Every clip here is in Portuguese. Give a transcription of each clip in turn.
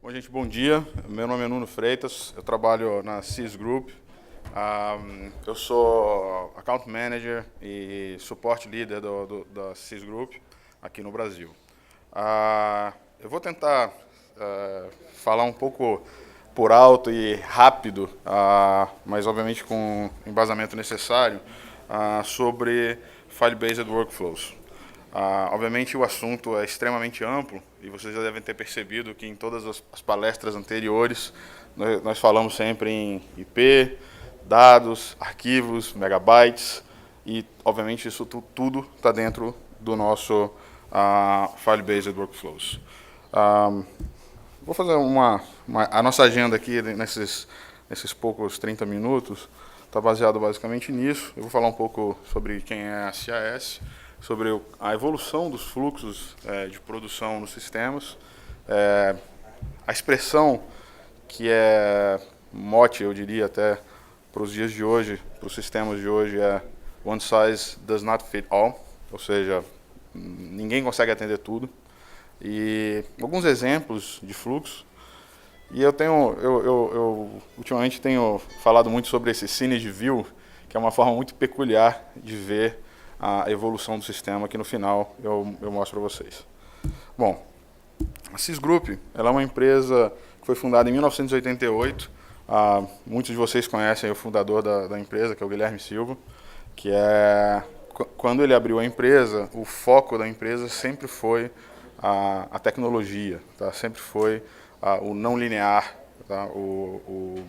Bom, gente, bom dia. Meu nome é Nuno Freitas, eu trabalho na CIS Group. Eu sou Account Manager e Support Leader da CIS Group aqui no Brasil. Eu vou tentar falar um pouco por alto e rápido, mas obviamente com o embasamento necessário, sobre File-Based Workflows. Obviamente o assunto é extremamente amplo e vocês já devem ter percebido que em todas as palestras anteriores nós falamos sempre em IP, dados, arquivos, megabytes e obviamente isso tudo está dentro do nosso File-Based Workflows. Vou fazer a nossa agenda aqui nesses poucos 30 minutos está baseado basicamente nisso. Eu vou falar um pouco sobre quem é a CIS, sobre a evolução dos fluxos de produção nos sistemas, a expressão que é mote, eu diria até, para os dias de hoje, para os sistemas de hoje, é one size does not fit all, ou seja, ninguém consegue atender tudo. E alguns exemplos de fluxo. E eu ultimamente tenho falado muito sobre esse Cine de View, que é uma forma muito peculiar de ver a evolução do sistema, que no final eu mostro para vocês. Bom, a CIS Group ela é uma empresa que foi fundada em 1988. Muitos de vocês conhecem o fundador da empresa, que é o Guilherme Silva, que quando ele abriu a empresa, o foco da empresa sempre foi a tecnologia, tá? Sempre foi o não linear, tá? o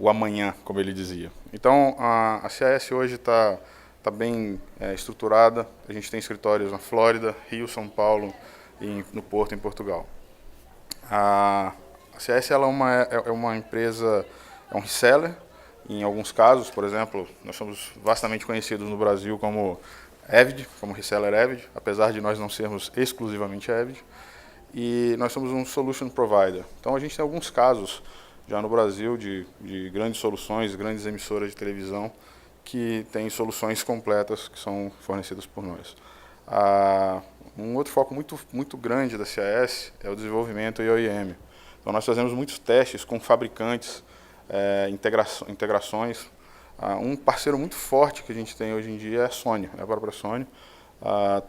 amanhã, como ele dizia. Então, a CIS hoje está bem estruturada. A gente tem escritórios na Flórida, Rio, São Paulo e no Porto, em Portugal. A CIS ela é uma empresa, é um reseller. Em alguns casos, por exemplo, nós somos vastamente conhecidos no Brasil como Avid, como reseller Avid, apesar de nós não sermos exclusivamente Avid. E nós somos um solution provider. Então a gente tem alguns casos já no Brasil de grandes soluções, grandes emissoras de televisão que têm soluções completas que são fornecidas por nós. Um outro foco muito grande da CIS é o desenvolvimento e OEM. Então nós fazemos muitos testes com fabricantes, integrações. Um parceiro muito forte que a gente tem hoje em dia é a Sony, é a própria Sony.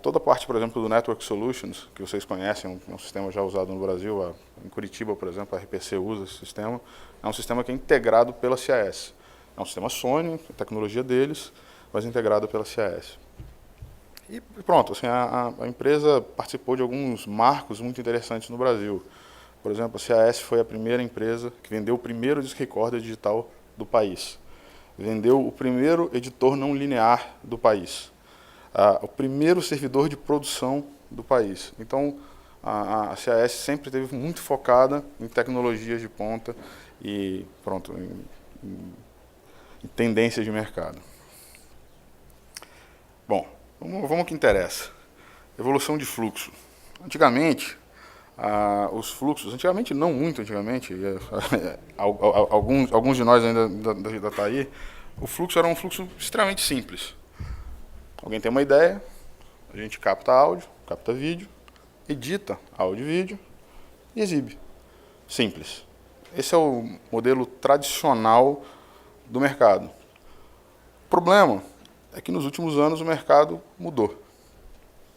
Toda a parte, por exemplo, do Network Solutions, que vocês conhecem, é um sistema já usado no Brasil, em Curitiba, por exemplo, a RPC usa esse sistema, é um sistema que é integrado pela CIS. É um sistema Sony, a tecnologia deles, mas integrado pela CIS. E pronto, assim, a empresa participou de alguns marcos muito interessantes no Brasil. Por exemplo, a CIS foi a primeira empresa que vendeu o primeiro disc recorder digital do país. Vendeu o primeiro editor não linear do país. O primeiro servidor de produção do país. Então, a CIS sempre esteve muito focada em tecnologias de ponta e pronto, em tendências de mercado. Bom, vamos ao que interessa. Evolução de fluxo. Antigamente, os fluxos, antigamente não muito antigamente, alguns de nós ainda tá aí, o fluxo era um fluxo extremamente simples. Alguém tem uma ideia, a gente capta áudio, capta vídeo, edita áudio e vídeo e exibe. Simples. Esse é o modelo tradicional do mercado. O problema é que nos últimos anos o mercado mudou.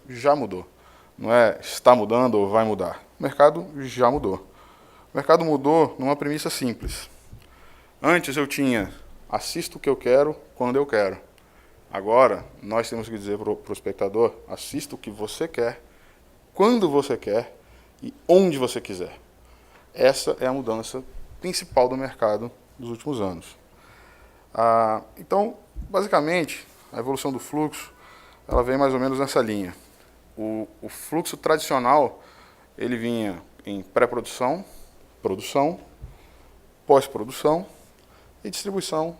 Já mudou. Não é está mudando ou vai mudar. O mercado já mudou. O mercado mudou numa premissa simples. Antes eu tinha assisto o que eu quero quando eu quero. Agora, nós temos que dizer para o espectador, assista o que você quer, quando você quer e onde você quiser. Essa é a mudança principal do mercado dos últimos anos. Então, basicamente, a evolução do fluxo, ela vem mais ou menos nessa linha. O fluxo tradicional, ele vinha em pré-produção, produção, pós-produção, e distribuição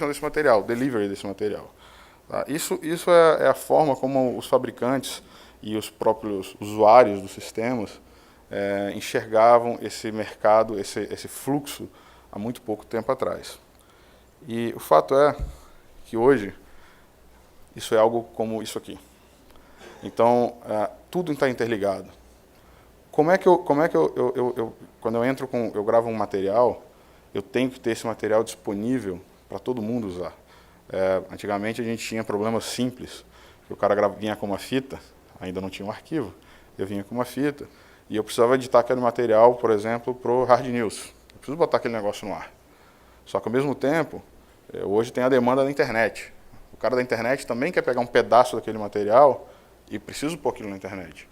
desse material, delivery desse material. Tá? Isso é a forma como os fabricantes e os próprios usuários dos sistemas enxergavam esse mercado, esse fluxo, há muito pouco tempo atrás. E o fato é que hoje, isso é algo como isso aqui. Então, tudo está interligado. Quando eu gravo um material, eu tenho que ter esse material disponível para todo mundo usar. Antigamente a gente tinha problemas simples, o cara vinha com uma fita, ainda não tinha um arquivo, eu vinha com uma fita, e eu precisava editar aquele material, por exemplo, para o Hard News. Eu preciso botar aquele negócio no ar. Só que ao mesmo tempo, hoje tem a demanda da internet. O cara da internet também quer pegar um pedaço daquele material e precisa pôr aquilo na internet.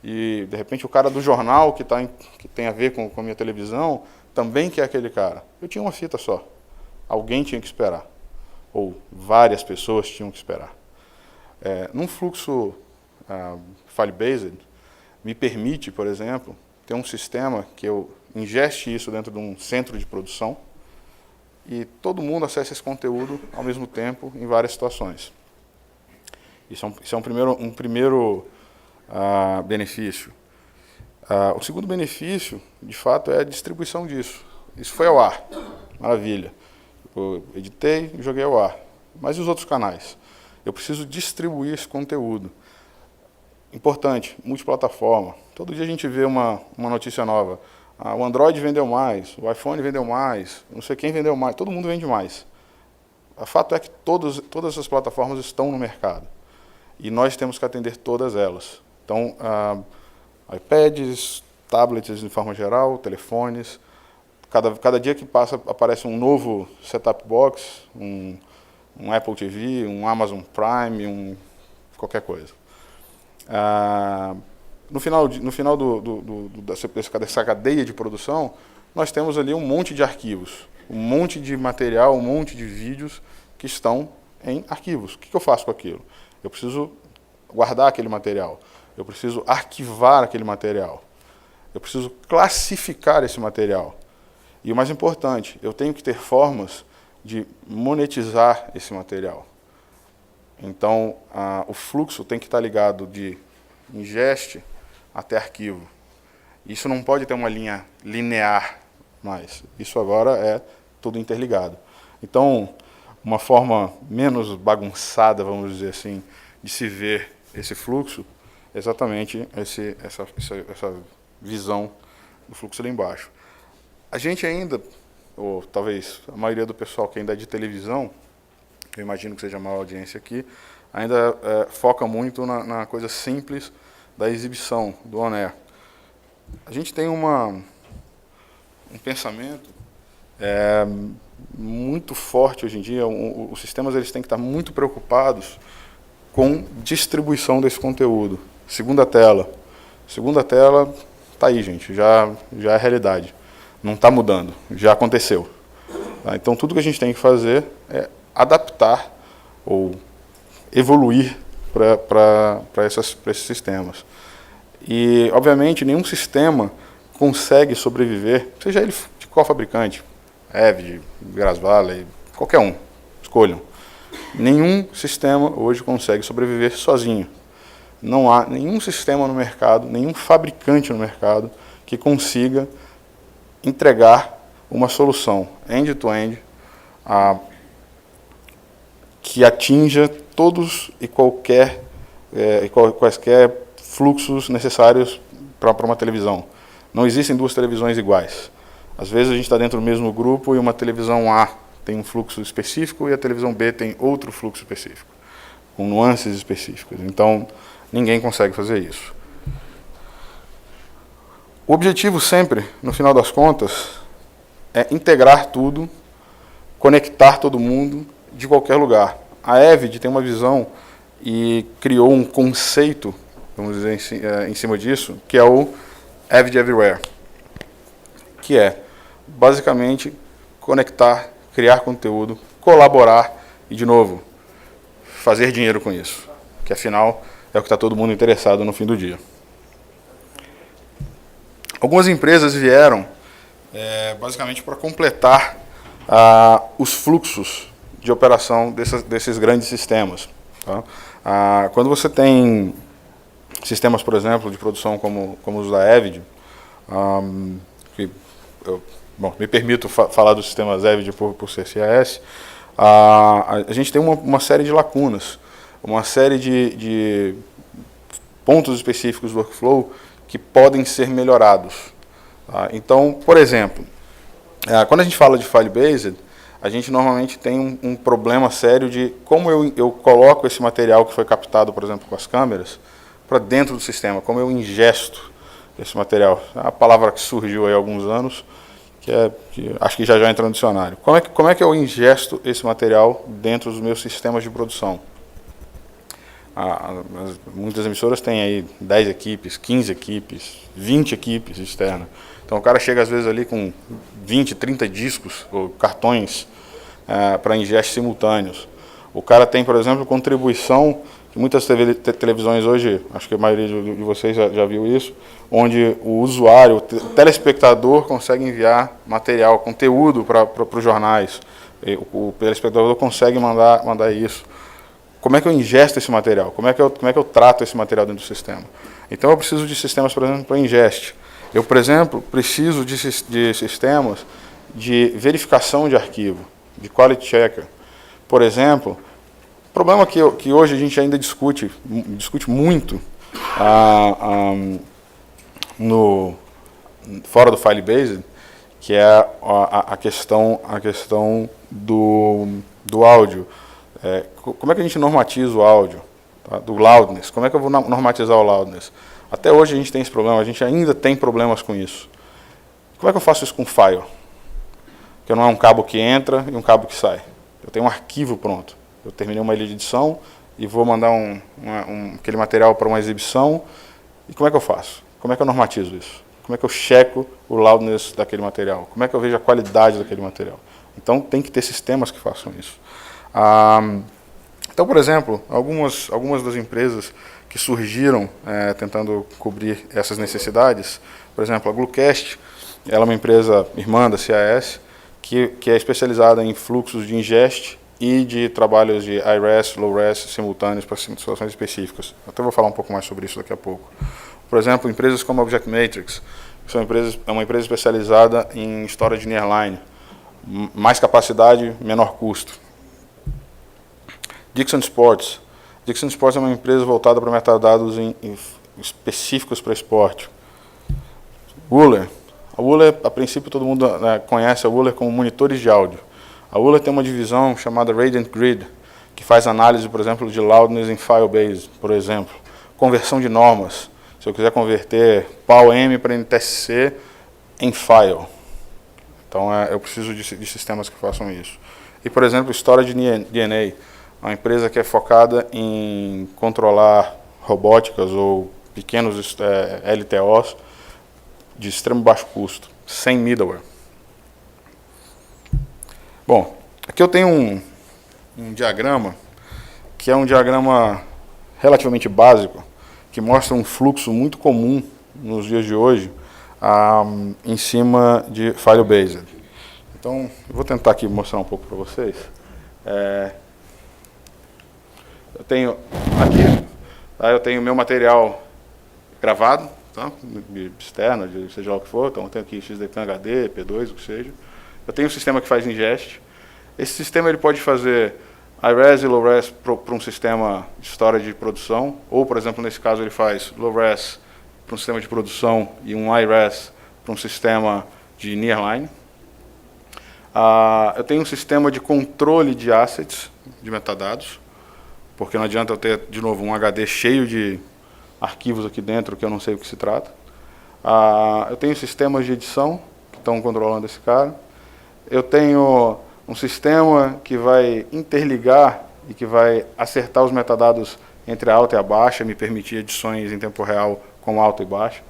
E, de repente, o cara do jornal, que tem a ver com a minha televisão, também quer aquele cara. Eu tinha uma fita só. Alguém tinha que esperar. Ou várias pessoas tinham que esperar. Num fluxo file-based, me permite, por exemplo, ter um sistema que eu ingeste isso dentro de um centro de produção e todo mundo acessa esse conteúdo ao mesmo tempo em várias situações. Isso é um primeiro benefício. O segundo benefício, de fato, é a distribuição disso. Isso foi ao ar. Maravilha. Eu editei e joguei ao ar. Mas e os outros canais? Eu preciso distribuir esse conteúdo. Importante, multiplataforma. Todo dia a gente vê uma notícia nova. O Android vendeu mais, o iPhone vendeu mais, não sei quem vendeu mais, todo mundo vende mais. O fato é que todas as plataformas estão no mercado. E nós temos que atender todas elas. Então, iPads, tablets de forma geral, telefones. Cada dia que passa aparece um novo set-top box, um Apple TV, um Amazon Prime, qualquer coisa. No final dessa cadeia de produção, nós temos ali um monte de arquivos, um monte de material, um monte de vídeos que estão em arquivos. O que eu faço com aquilo? Eu preciso guardar aquele material, eu preciso arquivar aquele material, eu preciso classificar esse material. E o mais importante, eu tenho que ter formas de monetizar esse material. Então, o fluxo tem que estar ligado de ingeste até arquivo. Isso não pode ter uma linha linear mais. Isso agora é tudo interligado. Então, uma forma menos bagunçada, vamos dizer assim, de se ver esse fluxo, é exatamente essa visão do fluxo ali embaixo. A gente ainda, ou talvez a maioria do pessoal que ainda é de televisão, eu imagino que seja a maior audiência aqui, ainda foca muito na coisa simples da exibição, do on-air. A gente tem um pensamento muito forte hoje em dia. Os sistemas eles têm que estar muito preocupados com distribuição desse conteúdo. Segunda tela está aí, gente, já é realidade. Não está mudando, já aconteceu. Tá? Então, tudo que a gente tem que fazer é adaptar ou evoluir para esses sistemas. E, obviamente, nenhum sistema consegue sobreviver, seja ele de qual fabricante, Avid, Grass Valley, qualquer um, escolham. Nenhum sistema hoje consegue sobreviver sozinho. Não há nenhum sistema no mercado, nenhum fabricante no mercado que consiga entregar uma solução end-to-end que atinja todos e quaisquer fluxos necessários para uma televisão. Não existem duas televisões iguais. Às vezes a gente está dentro do mesmo grupo e uma televisão A tem um fluxo específico e a televisão B tem outro fluxo específico, com nuances específicas. Então, ninguém consegue fazer isso. O objetivo sempre, no final das contas, é integrar tudo, conectar todo mundo de qualquer lugar. A Avid tem uma visão e criou um conceito, vamos dizer, em cima disso, que é o Avid Everywhere, que é, basicamente, conectar, criar conteúdo, colaborar e, de novo, fazer dinheiro com isso, que afinal é o que está todo mundo interessado no fim do dia. Algumas empresas vieram basicamente para completar os fluxos de operação desses grandes sistemas. Tá? Quando você tem sistemas, por exemplo, de produção como os da Avid, que me permito falar dos sistemas Avid por CCAS, a gente tem uma série de lacunas, uma série de pontos específicos do workflow que podem ser melhorados. Tá? Então, por exemplo, quando a gente fala de file-based, a gente normalmente tem um problema sério de como eu coloco esse material que foi captado, por exemplo, com as câmeras, para dentro do sistema, como eu ingesto esse material. É uma palavra que surgiu aí há alguns anos, que acho que já entra no dicionário. Como é que eu ingesto esse material dentro dos meus sistemas de produção? Muitas emissoras têm aí 10 equipes, 15 equipes, 20 equipes externas. Então o cara chega às vezes ali com 20, 30 discos ou cartões para ingeste simultâneos. O cara tem, por exemplo, contribuição, que muitas televisões hoje, acho que a maioria de vocês já viu isso, onde o usuário, o telespectador consegue enviar material, conteúdo para os jornais. O telespectador consegue mandar isso. Como é que eu ingesto esse material? Como é que eu trato esse material dentro do sistema? Então eu preciso de sistemas, por exemplo, para ingeste. Eu, por exemplo, preciso de sistemas de verificação de arquivo, de quality checker. Por exemplo, problema que hoje a gente ainda discute muito fora do file-based, que é a questão do áudio. Como é que a gente normatiza o áudio? Tá? Do loudness. Como é que eu vou normatizar o loudness? Até hoje a gente tem esse problema, a gente ainda tem problemas com isso. Como é que eu faço isso com file? Porque não é um cabo que entra e um cabo que sai. Eu tenho um arquivo pronto. Eu terminei uma ilha de edição e vou mandar aquele material para uma exibição. E como é que eu faço? Como é que eu normatizo isso? Como é que eu checo o loudness daquele material? Como é que eu vejo a qualidade daquele material? Então tem que ter sistemas que façam isso. Então, por exemplo, algumas das empresas que surgiram tentando cobrir essas necessidades, por exemplo, a Glucast, ela é uma empresa irmã da CAS, que é especializada em fluxos de ingeste e de trabalhos de high-res, low-res simultâneos para situações específicas. Até vou falar um pouco mais sobre isso daqui a pouco. Por exemplo, empresas como a Object Matrix, é uma empresa especializada em storage nearline, mais capacidade, menor custo. Dixon Sports. Dixon Sports é uma empresa voltada para metadados específicos para esporte. Wooler. A Wooler, a princípio, todo mundo conhece a Wooler como monitores de áudio. A Wooler tem uma divisão chamada Radiant Grid, que faz análise, por exemplo, de loudness em file-based, por exemplo. Conversão de normas. Se eu quiser converter PAL-M para NTSC em file. Então, eu preciso de sistemas que façam isso. E, por exemplo, Storage DNA, uma empresa que é focada em controlar robóticas ou pequenos LTOs de extremo baixo custo, sem middleware. Bom, aqui eu tenho um diagrama, que é um diagrama relativamente básico, que mostra um fluxo muito comum nos dias de hoje em cima de file-based. Então, eu vou tentar aqui mostrar um pouco para vocês. Eu tenho aqui, eu tenho meu material gravado, tá? Externo, seja lá o que for. Então eu tenho aqui XDK HD, P2, o que seja. Eu tenho um sistema que faz ingest. Esse sistema ele pode fazer high-res e low-res para um sistema de storage de produção, ou, por exemplo, nesse caso ele faz low-res para um sistema de produção e um high-res para um sistema de nearline. Eu tenho um sistema de controle de assets, de metadados, porque não adianta eu ter, de novo, um HD cheio de arquivos aqui dentro que eu não sei o que se trata. Eu tenho sistemas de edição que estão controlando esse cara. Eu tenho um sistema que vai interligar e que vai acertar os metadados entre a alta e a baixa, me permitir edições em tempo real com alta e baixa.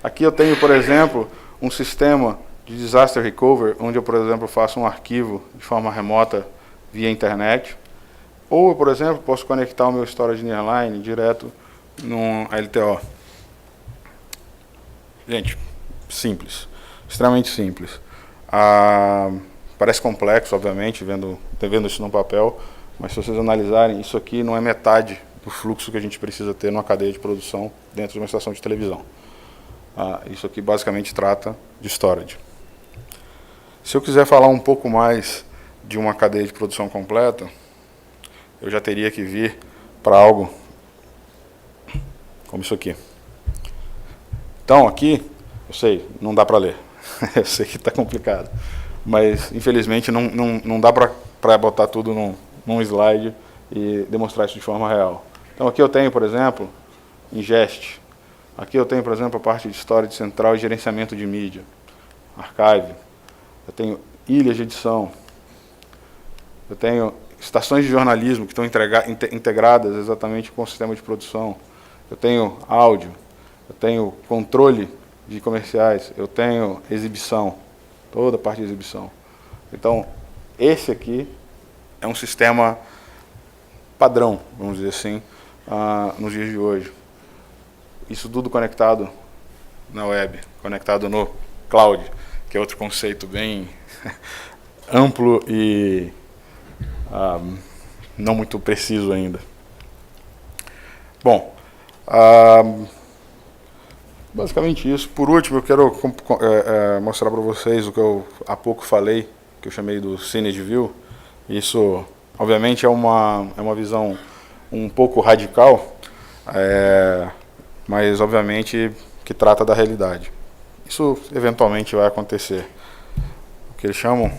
Aqui eu tenho, por exemplo, um sistema de disaster recovery, onde eu, por exemplo, faço um arquivo de forma remota via internet. Ou, por exemplo, posso conectar o meu storage nearline direto num LTO. Gente, simples, extremamente simples. Parece complexo, obviamente, vendo isso no papel, mas se vocês analisarem, isso aqui não é metade do fluxo que a gente precisa ter numa cadeia de produção dentro de uma estação de televisão. Isso aqui basicamente trata de storage. Se eu quiser falar um pouco mais de uma cadeia de produção completa, eu já teria que vir para algo como isso aqui. Então, aqui, eu sei, não dá para ler. Eu sei que está complicado. Mas, infelizmente, não dá para botar tudo num slide e demonstrar isso de forma real. Então, aqui eu tenho, por exemplo, ingest. Aqui eu tenho, por exemplo, a parte de storage central e gerenciamento de mídia. Archive. Eu tenho ilhas de edição. Eu tenho estações de jornalismo que estão integradas exatamente com o sistema de produção. Eu tenho áudio. Eu tenho controle de comerciais. Eu tenho exibição. Toda a parte de exibição. Então, esse aqui é um sistema padrão, vamos dizer assim, nos dias de hoje. Isso tudo conectado na web, conectado no cloud, que é outro conceito bem amplo e não muito preciso ainda. Bom, basicamente isso. Por último, eu quero mostrar para vocês o que eu há pouco falei, que eu chamei do Synergy View. Isso, obviamente, é uma visão um pouco radical, mas, obviamente, que trata da realidade. Isso, eventualmente, vai acontecer. O que eles chamam...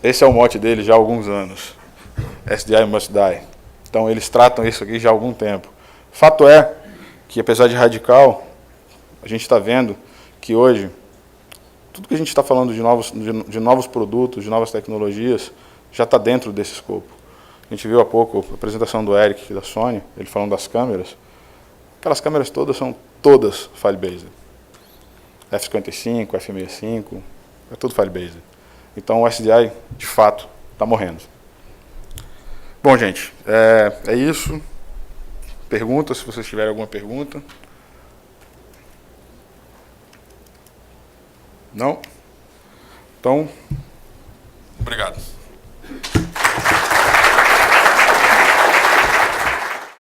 Esse é o mote deles já há alguns anos. SDI must die. Então, eles tratam isso aqui já há algum tempo. Fato é que, apesar de radical, a gente está vendo que hoje, tudo que a gente está falando de novos produtos, de novas tecnologias, já está dentro desse escopo. A gente viu há pouco a apresentação do Eric, da Sony, ele falando das câmeras. Aquelas câmeras todas são todas file-based. F55, F65, é tudo file-based. Então o SDI, de fato, está morrendo. Bom, gente, é isso. Pergunta, se vocês tiverem alguma pergunta. Não? Então, obrigado.